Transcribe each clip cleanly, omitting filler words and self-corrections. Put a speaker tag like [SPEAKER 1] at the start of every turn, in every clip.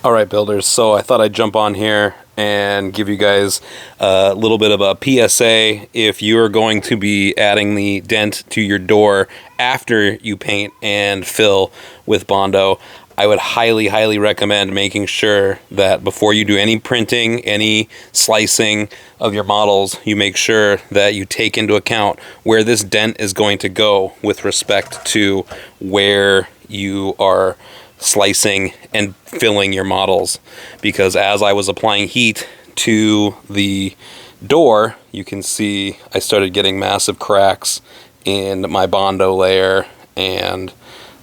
[SPEAKER 1] Alright builders, so I thought I'd jump on here and give you guys a little bit of a PSA. If you're going to be adding the dent to your door after you paint and fill with Bondo, I would highly recommend making sure that before you do any printing, any slicing of your models, you make sure that you take into account where this dent is going to go with respect to where you are slicing and filling your models. Because as I was applying heat to the door, you can see I started getting massive cracks in my Bondo layer, and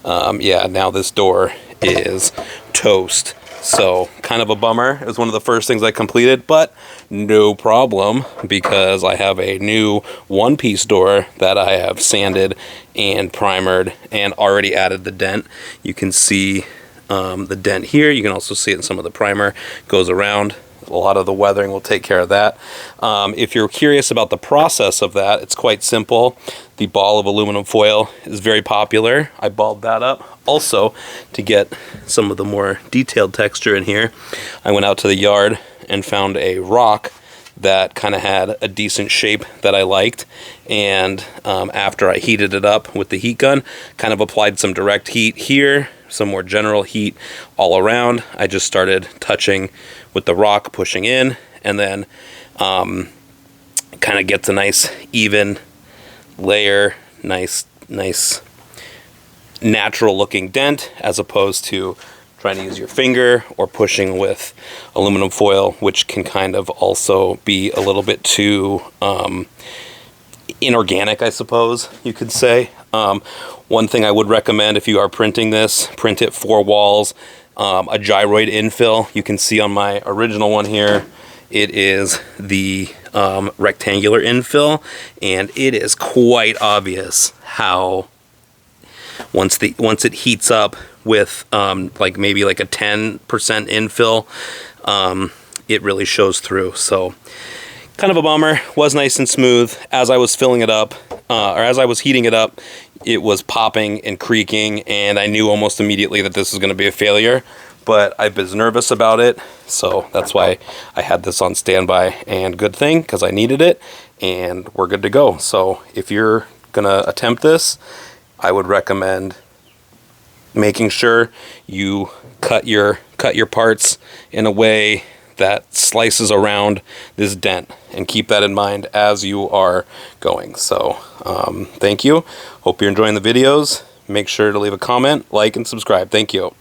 [SPEAKER 1] yeah, now this door is toast. So kind of a bummer. It was one of the first things I completed, but no problem, because I have a new one-piece door that I have sanded and primered and already added the dent. You can see the dent here. You can also see it in some of the primer goes around. A lot of the weathering will take care of that. If you're curious about the process of that, it's quite simple. The ball of aluminum foil is very popular. I balled that up. Also, to get some of the more detailed texture in here, I went out to the yard and found a rock that kind of had a decent shape that I liked, and after I heated it up with the heat gun, kind of applied some direct heat here, some more general heat all around. I just started touching with the rock, pushing in, and then kind of gets a nice even layer, nice natural looking dent, as opposed to trying to use your finger or pushing with aluminum foil, which can kind of also be a little bit too inorganic, I suppose you could say. One thing I would recommend, if you are printing this, print it 4 walls, a gyroid infill. You can see on my original one here, it is the rectangular infill, and it is quite obvious how once it heats up with like maybe like a 10% infill, it really shows through. So kind of a bummer. Was nice and smooth. As I was filling it up, or as I was heating it up, it was popping and creaking, and I knew almost immediately that this was going to be a failure, but I was nervous about it, so that's why I had this on standby, and good thing, because I needed it, and we're good to go. So if you're going to attempt this, I would recommend making sure you cut your parts in a way that slices around this dent, and keep that in mind as you are going. So thank you. Hope you're enjoying the videos. Make sure to leave a comment, like, and subscribe. Thank you.